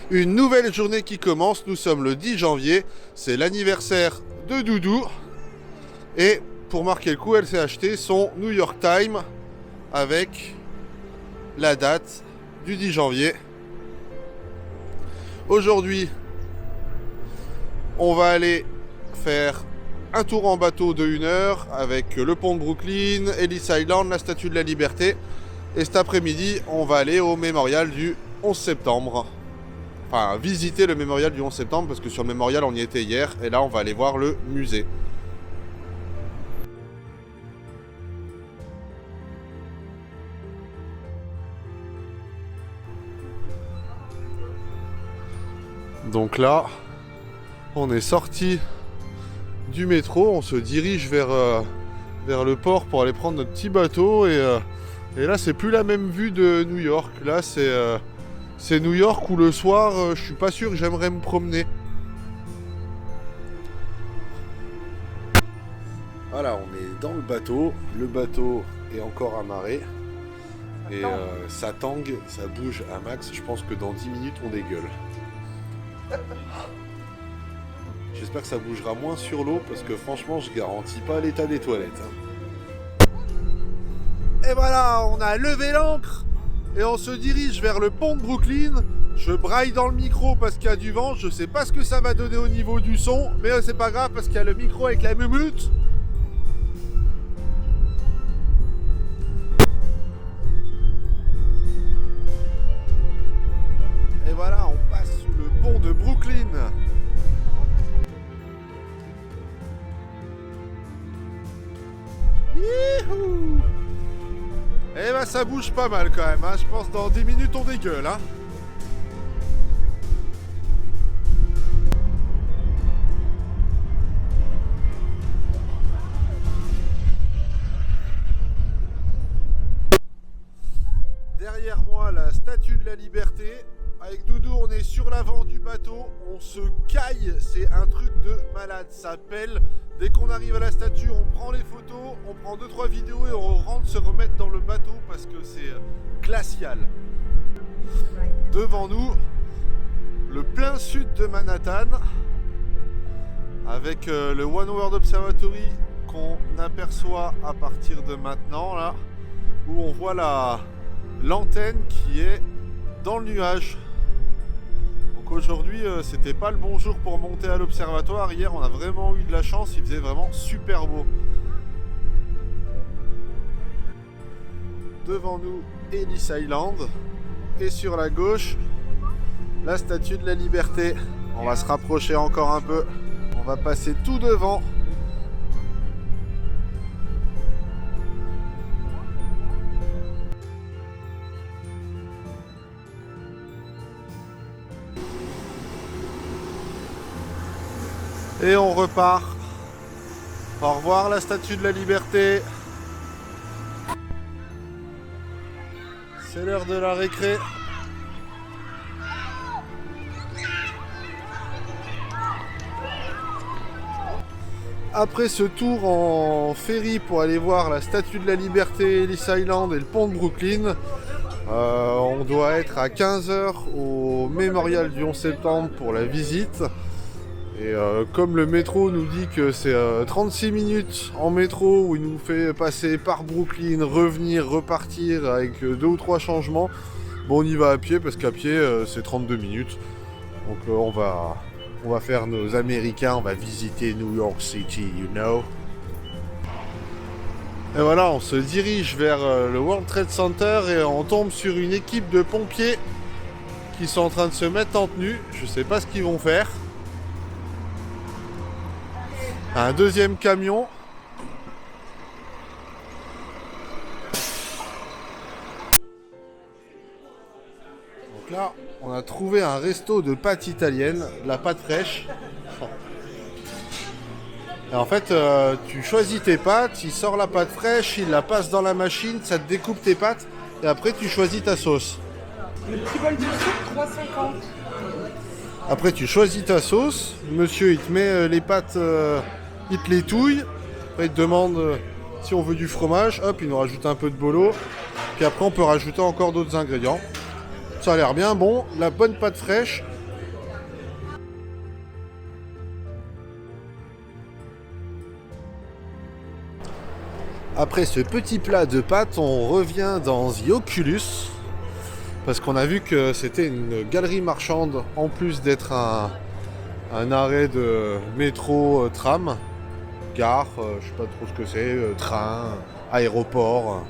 Une nouvelle journée qui commence, nous sommes le 10 janvier, c'est l'anniversaire de Doudou. Et pour marquer le coup, elle s'est acheté son New York Times avec la date du 10 janvier. Aujourd'hui, on va aller faire un tour en bateau de 1 heure avec le pont de Brooklyn, Ellis Island, la Statue de la Liberté. Et cet après-midi, on va aller au mémorial du 11 septembre. Enfin, visiter le mémorial du 11 septembre, parce que sur le mémorial, on y était hier. Et là, on va aller voir le musée. Donc là, on est sorti du métro, on se dirige vers le port pour aller prendre notre petit bateau et là c'est plus la même vue de New York. Là c'est New York où le soir je suis pas sûr que j'aimerais me promener. Voilà, on est dans le bateau est encore amarré et ça tangue, ça bouge à max. Je pense que dans 10 minutes on dégueule. J'espère que ça bougera moins sur l'eau parce que franchement je garantis pas l'état des toilettes. Et voilà, on a levé l'ancre et on se dirige vers le pont de Brooklyn. Je braille dans le micro parce qu'il y a du vent. Je sais pas ce que ça va donner au niveau du son, mais c'est pas grave parce qu'il y a le micro avec la mumute. Et voilà, on passe sous le pont de Brooklyn. Youhou! Eh ben ça bouge pas mal quand même, hein. Je pense que dans 10 minutes on dégueule. Hein. Derrière moi la Statue de la Liberté. Avec Doudou on est sur l'avant du bateau. On se caille, c'est un truc de malade. Ça pèle. Dès qu'on arrive à la statue, on prend les photos, on prend 2-3 vidéos et on rentre se remettre dans le bateau parce que c'est glacial. Devant nous, le plein sud de Manhattan, avec le One World Observatory qu'on aperçoit à partir de maintenant, là, où on voit l'antenne qui est dans le nuage. Aujourd'hui, c'était pas le bon jour pour monter à l'observatoire. Hier, on a vraiment eu de la chance. Il faisait vraiment super beau. Devant nous, Ellis Island. Et sur la gauche, la Statue de la Liberté. On va se rapprocher encore un peu. On va passer tout devant. Et on repart. Au revoir la Statue de la Liberté. C'est l'heure de la récré. Après ce tour en ferry pour aller voir la Statue de la Liberté, Ellis Island et le pont de Brooklyn, on doit être à 15h au mémorial du 11 septembre pour la visite. Et comme le métro nous dit que c'est 36 minutes en métro où il nous fait passer par Brooklyn, revenir, repartir avec 2 ou 3 changements, bon on y va à pied parce qu'à pied c'est 32 minutes. Donc on va faire nos Américains, on va visiter New York City, you know. Et voilà, on se dirige vers le World Trade Center et on tombe sur une équipe de pompiers qui sont en train de se mettre en tenue. Je sais pas ce qu'ils vont faire. Un deuxième camion. Donc là, on a trouvé un resto de pâtes italiennes, la pâte fraîche. Et en fait, tu choisis tes pâtes, il sort la pâte fraîche, il la passe dans la machine, ça te découpe tes pâtes et après tu choisis ta sauce. Le petit bol de soupe, 3,50. Après tu choisis ta sauce, monsieur il te met les pâtes, il te les touille, après il te demande si on veut du fromage, hop il nous rajoute un peu de bolo, puis après on peut rajouter encore d'autres ingrédients. Ça a l'air bien bon, la bonne pâte fraîche, Après ce petit plat de pâtes, on revient dans The Oculus. Parce qu'on a vu que c'était une galerie marchande, en plus d'être un arrêt de métro, tram, gare, je sais pas trop ce que c'est, train, aéroport.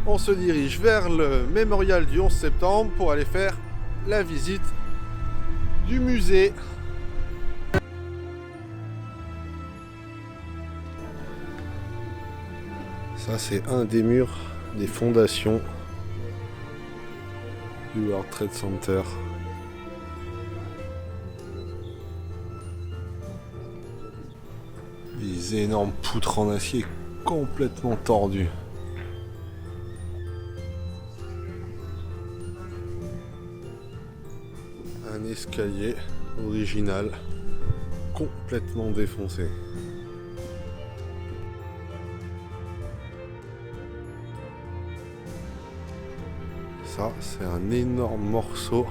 On se dirige vers le mémorial du 11 septembre pour aller faire la visite du musée. Ça, c'est un des murs des fondations du World Trade Center. Des énormes poutres en acier complètement tordues. Un escalier original complètement défoncé. Ça, c'est un énorme morceau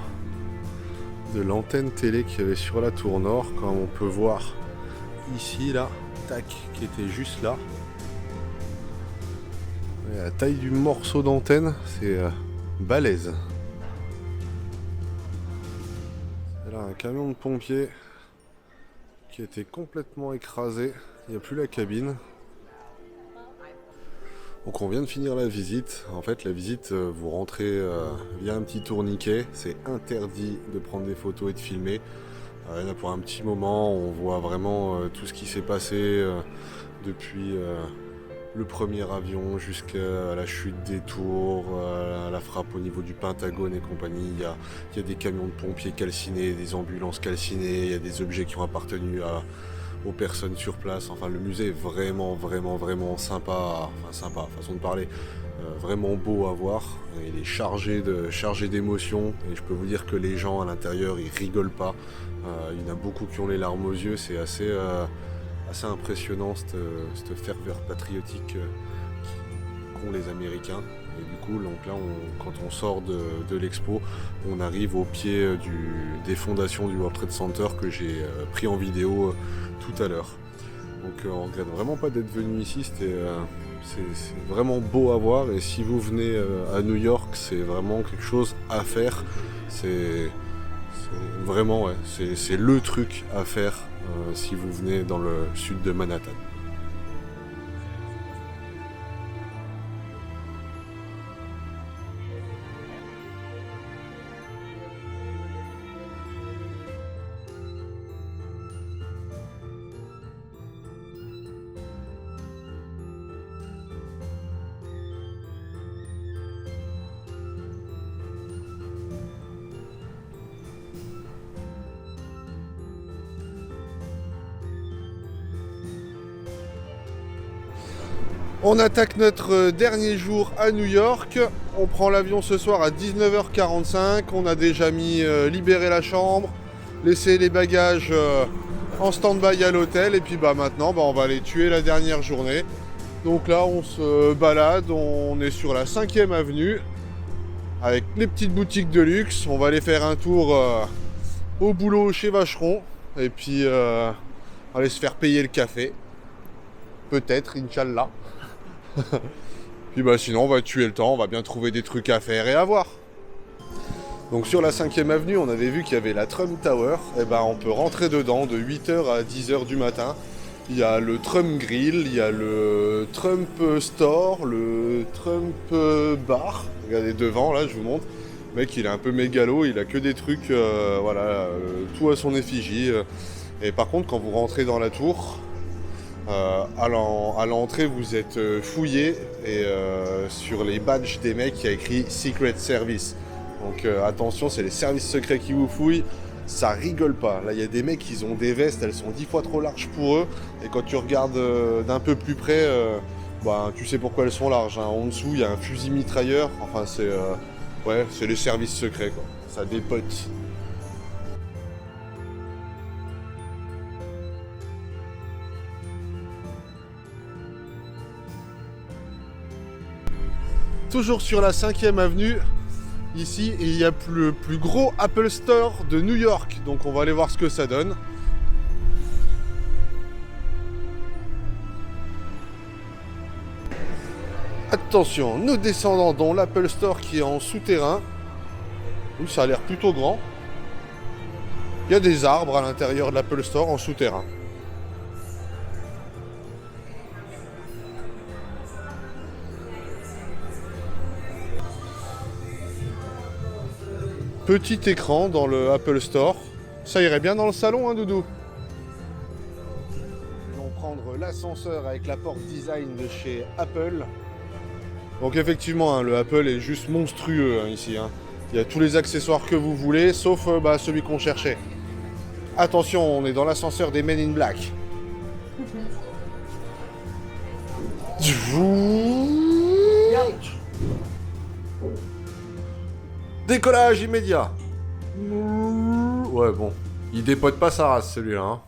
de l'antenne télé qu'il y avait sur la tour nord, comme on peut voir ici, là, tac, qui était juste là. Et la taille du morceau d'antenne, c'est balèze. C'est là un camion de pompiers qui était complètement écrasé, il n'y a plus la cabine. Donc on vient de finir la visite. En fait, la visite, vous rentrez via un petit tourniquet. C'est interdit de prendre des photos et de filmer. Là, pour un petit moment, on voit vraiment tout ce qui s'est passé depuis le premier avion jusqu'à la chute des tours, la frappe au niveau du Pentagone et compagnie. Il y a des camions de pompiers calcinés, des ambulances calcinées, il y a des objets qui ont appartenu aux personnes sur place. Enfin, le musée est vraiment sympa, enfin sympa, façon de parler, vraiment beau à voir. Il est chargé d'émotions et je peux vous dire que les gens à l'intérieur, ils rigolent pas. Il y en a beaucoup qui ont les larmes aux yeux, c'est assez impressionnant cette ferveur patriotique qu'ont les Américains. Et du coup, donc là, quand on sort de l'expo, on arrive au pied des fondations du World Trade Center que j'ai pris en vidéo tout à l'heure. Donc on regrette vraiment pas d'être venu ici, c'est vraiment beau à voir, et si vous venez à New York, c'est vraiment quelque chose à faire. C'est vraiment, ouais, c'est le truc à faire si vous venez dans le sud de Manhattan. On attaque notre dernier jour à New York. On prend l'avion ce soir à 19h45. On a déjà libéré la chambre, laissé les bagages en stand-by à l'hôtel. Et puis maintenant, on va aller tuer la dernière journée. Donc là, on se balade. On est sur la 5e avenue avec les petites boutiques de luxe. On va aller faire un tour au boulot chez Vacheron. Et puis, aller se faire payer le café. Peut-être, Inch'Allah. Puis sinon on va tuer le temps, on va bien trouver des trucs à faire et à voir. Donc sur la 5e avenue, on avait vu qu'il y avait la Trump Tower. Et on peut rentrer dedans de 8h à 10h du matin. Il y a le Trump Grill, il y a le Trump Store, le Trump Bar. Regardez devant, là je vous montre. Le mec il est un peu mégalo, il a que des trucs, tout à son effigie. Et par contre quand vous rentrez dans la tour, à l'entrée vous êtes fouillé, et sur les badges des mecs il y a écrit Secret Service. Donc attention, c'est les services secrets qui vous fouillent, ça rigole pas. Là il y a des mecs, ils ont des vestes, elles sont 10 fois trop larges pour eux, et quand tu regardes d'un peu plus près, tu sais pourquoi elles sont larges, hein. En dessous il y a un fusil mitrailleur, enfin c'est les services secrets quoi, ça dépote. Toujours sur la 5e avenue, ici, il y a le plus gros Apple Store de New York. Donc on va aller voir ce que ça donne. Attention, nous descendons dans l'Apple Store qui est en souterrain. Oui, ça a l'air plutôt grand. Il y a des arbres à l'intérieur de l'Apple Store en souterrain. Petit écran dans le Apple Store. Ça irait bien dans le salon, hein, Doudou? Nous allons prendre l'ascenseur avec la porte design de chez Apple. Donc effectivement, hein, le Apple est juste monstrueux hein, ici. Hein. Il y a tous les accessoires que vous voulez, sauf celui qu'on cherchait. Attention, on est dans l'ascenseur des Men in Black. Décollage immédiat. Ouais, bon. Il dépote pas sa race, celui-là. Hein.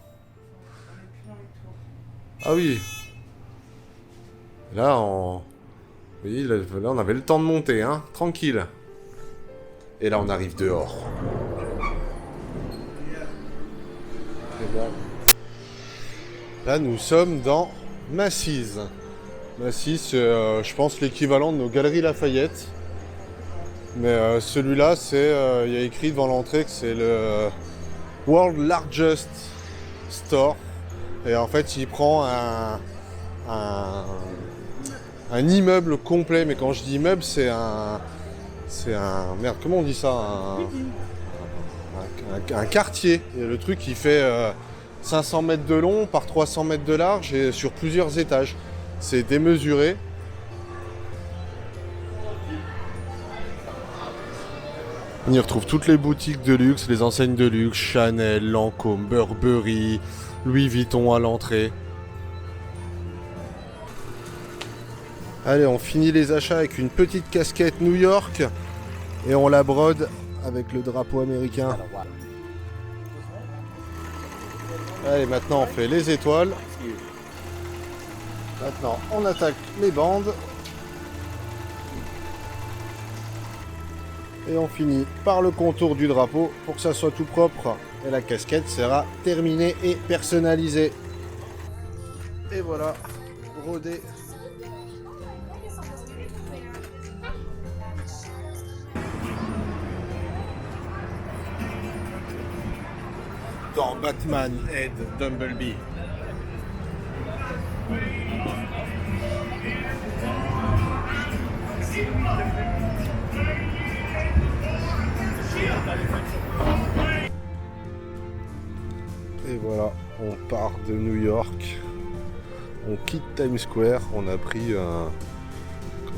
Ah oui. Là, oui, là, on avait le temps de monter, hein. Tranquille. Et là, on arrive dehors. Là, nous sommes dans Macy's. Macy's, c'est, je pense, l'équivalent de nos galeries Lafayette. Mais celui-là, c'est, il y a écrit devant l'entrée que c'est le World Largest Store. Et en fait, il prend un immeuble complet. Mais quand je dis immeuble, c'est un... Merde, comment on dit ça? Un quartier. Et le truc, il fait 500 mètres de long par 300 mètres de large et sur plusieurs étages. C'est démesuré. On y retrouve toutes les boutiques de luxe, les enseignes de luxe, Chanel, Lancôme, Burberry, Louis Vuitton à l'entrée. Allez, on finit les achats avec une petite casquette New York et on la brode avec le drapeau américain. Allez, maintenant on fait les étoiles. Maintenant on attaque les bandes. Et on finit par le contour du drapeau pour que ça soit tout propre. Et la casquette sera terminée et personnalisée. Et voilà, brodé. Dans Batman Head Bumblebee. Et voilà, on part de New York. On quitte Times Square. On a pris comment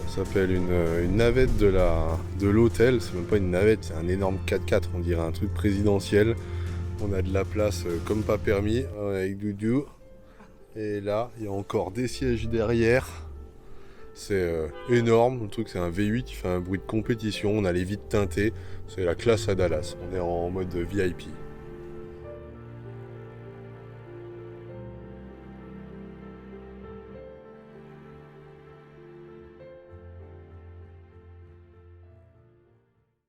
ça s'appelle, une navette de l'hôtel. C'est même pas une navette, c'est un énorme 4x4. On dirait un truc présidentiel. On a de la place comme pas permis avec Doudou. Et là, il y a encore des sièges derrière. C'est énorme. Le truc, c'est un V8. Il fait un bruit de compétition. On a les vitres teintées. C'est la classe à Dallas. On est en mode VIP.